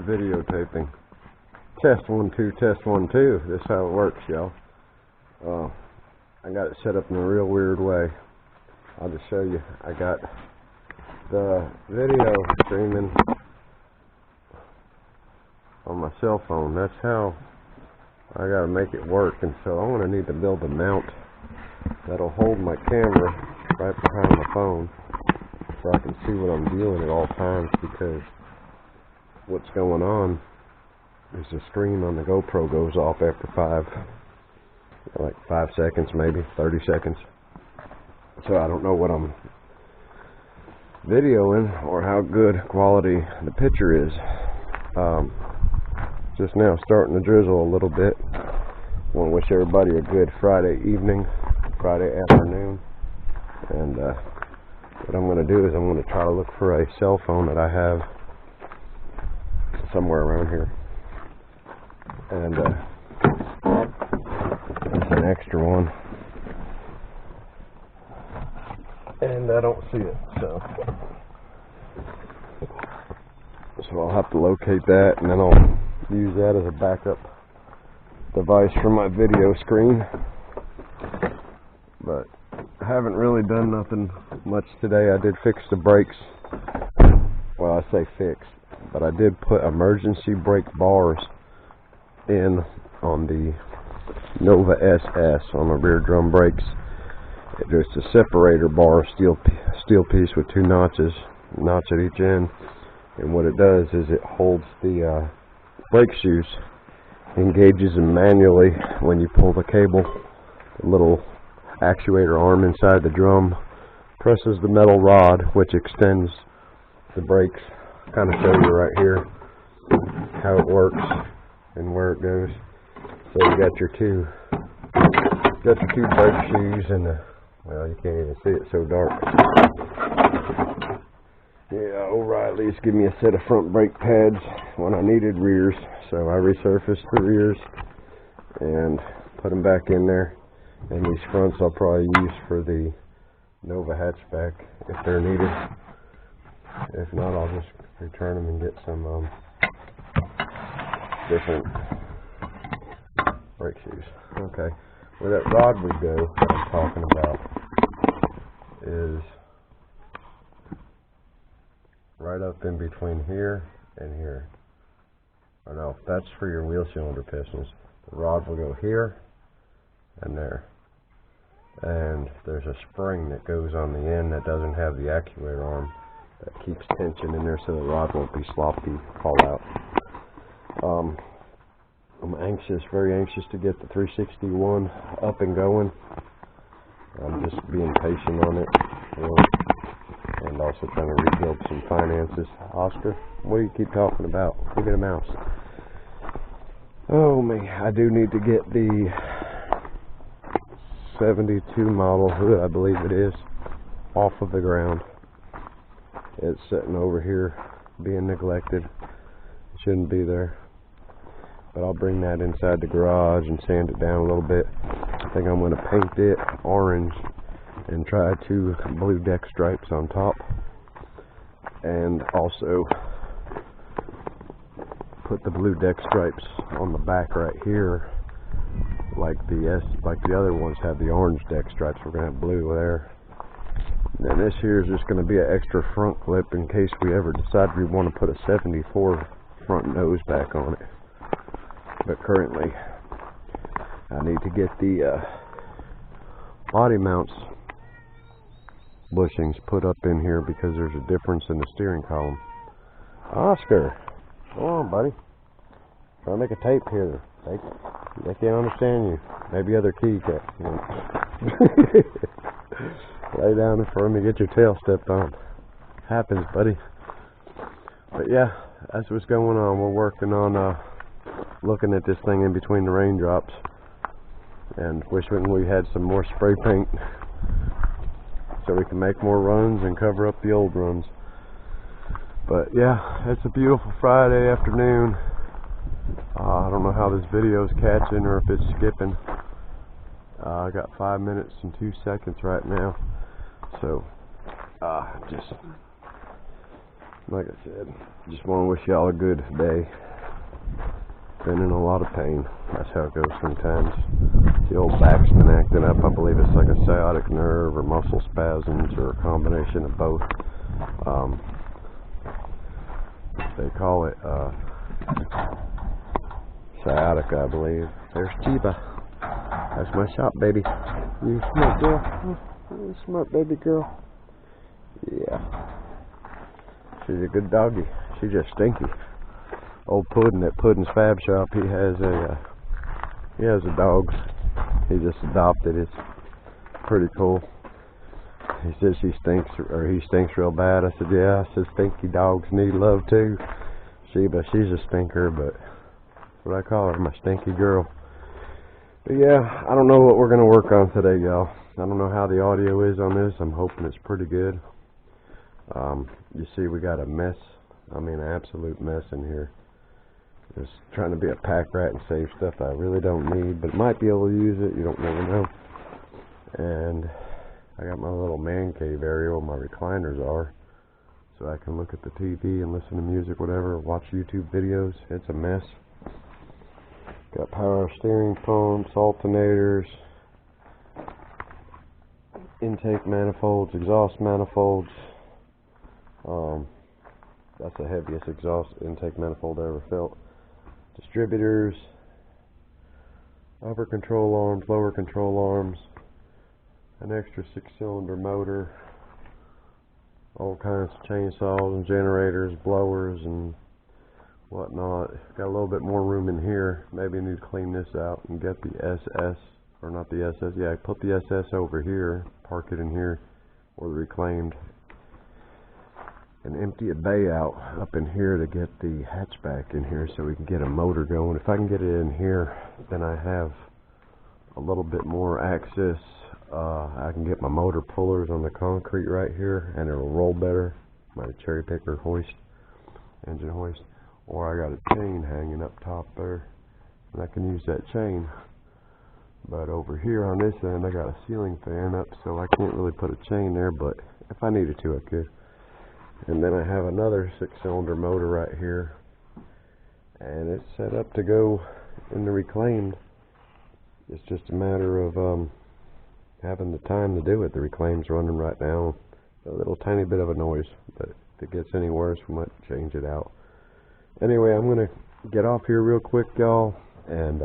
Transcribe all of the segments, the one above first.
videotaping. Test 1 2, test 1 2. This is how it works, y'all. I got it set up in a real weird way. I'll just show you. I got the video streaming on my cell phone. That's how I gotta make it work, and so I'm gonna need to build a mount that'll hold my camera right behind my phone so I can see what I'm doing at all times, because what's going on is the screen on the GoPro goes off after 5 seconds, maybe 30 seconds. So I don't know what I'm videoing or how good quality the picture is. Just now starting to drizzle a little bit. Want to wish everybody a good Friday evening, Friday afternoon. And what I'm going to do is I'm going to try to look for a cell phone that I have somewhere around here. And it's an extra one. And I don't see it, so I'll have to locate that, and then I'll use that as a backup device for my video screen. But I haven't really done nothing much today. I did fix the brakes. Well, I say fix, but I did put emergency brake bars in on the Nova SS on the rear drum brakes. It's a separator bar, steel piece with 2 notches, notch at each end. And what it does is it holds the brake shoes, engages them manually when you pull the cable. The little actuator arm inside the drum presses the metal rod, which extends the brakes. Kind of show you right here how it works and where it goes. So you got your two brake shoes, and well, you can't even see it, so dark. Yeah, O'Reilly's give me a set of front brake pads when I needed rears, so I resurfaced the rears and put them back in there. And these fronts I'll probably use for the Nova hatchback if they're needed. If not, I'll just return them and get some different brake shoes. Okay, where that rod would go that I'm talking about is right up in between here and here. Or no, that's for your wheel cylinder pistons. The rod will go here and there. And there's a spring that goes on the end that doesn't have the actuator arm that keeps tension in there so the rod won't be sloppy, fall out. I'm very anxious to get the 361 up and going. I'm just being patient on it, and also trying to rebuild some finances. Oscar, what do you keep talking about? Look at a mouse. Oh man, I do need to get the 72 model, I believe it is, off of the ground. It's sitting over here being neglected. It shouldn't be there. But I'll bring that inside the garage and sand it down a little bit. I think I'm going to paint it orange and try 2 blue deck stripes on top, and also put the blue deck stripes on the back right here, like the other ones have the orange deck stripes. We're going to have blue there. And then this here is just going to be an extra front clip in case we ever decide we want to put a 74 front nose back on it. But currently I need to get the body mounts bushings put up in here because there's a difference in the steering column. Oscar, come on, buddy. Trying to make a tape here. They can't understand you. Maybe other key cat. Lay down in front of me, get your tail stepped on. Happens, buddy. But yeah, that's what's going on. We're working on looking at this thing in between the raindrops, and wishing we had some more spray paint so we can make more runs and cover up the old runs. But yeah, it's a beautiful Friday afternoon. I don't know how this video is catching or if it's skipping. I got 5 minutes and 2 seconds right now, so just like I said, just want to wish y'all a good day. Been in a lot of pain. That's how it goes sometimes. The old back's been acting up. I believe it's like a sciatic nerve or muscle spasms or a combination of both. They call it sciatica, I believe. There's Chiba. That's my shop, baby. You smart girl. You smart baby girl. Yeah. She's a good doggy. She's just stinky. Old Puddin' at Puddin's Fab Shop, he has a dog. He just adopted. It's pretty cool. He says he stinks real bad. I said, yeah. I said, stinky dogs need love too. She's a stinker, but that's what I call her, my stinky girl. But yeah, I don't know what we're gonna work on today, y'all. I don't know how the audio is on this. I'm hoping it's pretty good. You see, we got a mess. I mean, an absolute mess in here. Just trying to be a pack rat and save stuff I really don't need, but might be able to use it. You don't never know. And I got my little man cave area where my recliners are, so I can look at the TV and listen to music, whatever, watch YouTube videos. It's a mess. Got power steering pumps, alternators, intake manifolds, exhaust manifolds. That's the heaviest exhaust intake manifold I ever felt. Distributors, upper control arms, lower control arms, an extra 6-cylinder motor, all kinds of chainsaws and generators, blowers and whatnot. Got a little bit more room in here. Maybe I need to clean this out and get the SS, or not the SS, yeah, put the SS over here, park it in here, or the reclaimed, and empty a bay out up in here to get the hatchback in here so we can get a motor going. If I can get it in here, then I have a little bit more access. I can get my motor pullers on the concrete right here and it'll roll better. My cherry picker hoist, engine hoist. Or I got a chain hanging up top there and I can use that chain. But over here on this end I got a ceiling fan up, so I can't really put a chain there, but if I needed to I could. And then I have another 6-cylinder motor right here, and it's set up to go in the reclaimed. It's just a matter of having the time to do it. The reclaimed's running right now. A little tiny bit of a noise, but if it gets any worse we might change it out. Anyway, I'm gonna get off here real quick, y'all, and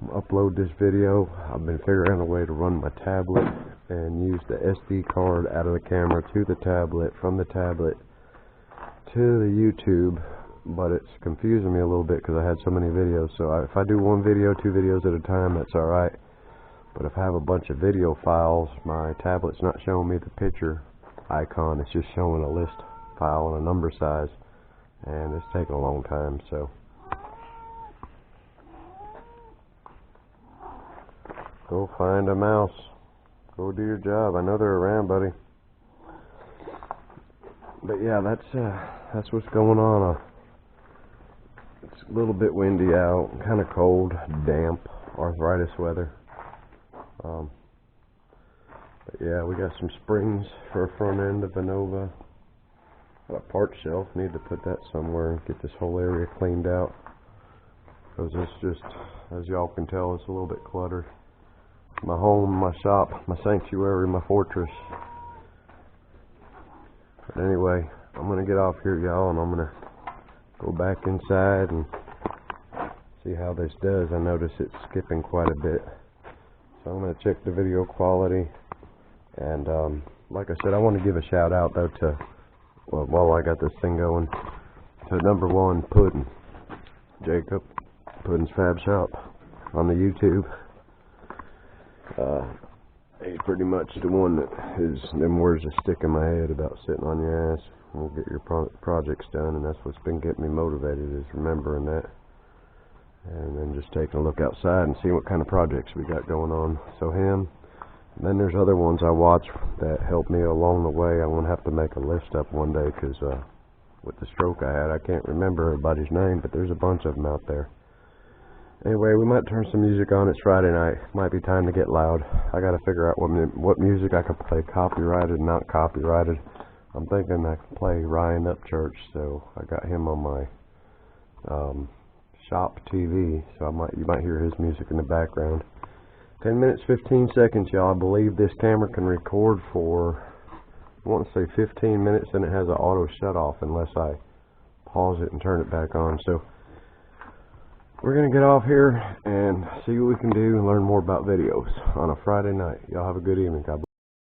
upload this video. I've been figuring out a way to run my tablet and use the SD card out of the camera to the tablet, from the tablet to the YouTube, but it's confusing me a little bit because I had so many videos. So if I do one video, 2 videos at a time, that's alright. But if I have a bunch of video files, my tablet's not showing me the picture icon, it's just showing a list file and a number size, and it's taking a long time. So go find a mouse. Go do your job. I know they're around, buddy. But yeah, that's what's going on. It's a little bit windy out, kind of cold, damp, arthritis weather. But yeah, we got some springs for a front end of a Nova. Got a part shelf. Need to put that somewhere and get this whole area cleaned out. Because it's just, as y'all can tell, it's a little bit cluttered. My home, my shop, my sanctuary, my fortress. But anyway, I'm going to get off here, y'all, and I'm going to go back inside and see how this does. I notice it's skipping quite a bit. So I'm going to check the video quality. And like I said, I want to give a shout out, though, to, well, while I got this thing going, to #1 Puddin', Jacob, Puddin's Fab Shop on the YouTube. He's pretty much the one that is, them words that stick in my head about sitting on your ass and get your projects done, and that's what's been getting me motivated, is remembering that, and then just taking a look outside and seeing what kind of projects we got going on. So him, and then there's other ones I watch that help me along the way. I'm gonna have to make a list up one day, because with the stroke I had, I can't remember everybody's name, but there's a bunch of them out there. Anyway, we might turn some music on. It's Friday night. Might be time to get loud. I gotta figure out what music I can play, copyrighted, not copyrighted. I'm thinking I can play Ryan Upchurch, so I got him on my shop TV, so you might hear his music in the background. 10 minutes 15 seconds, y'all. I believe this camera can record for, I want to say 15 minutes, and it has an auto shut off unless I pause it and turn it back on. So we're gonna get off here and see what we can do and learn more about videos on a Friday night. Y'all have a good evening. God bless.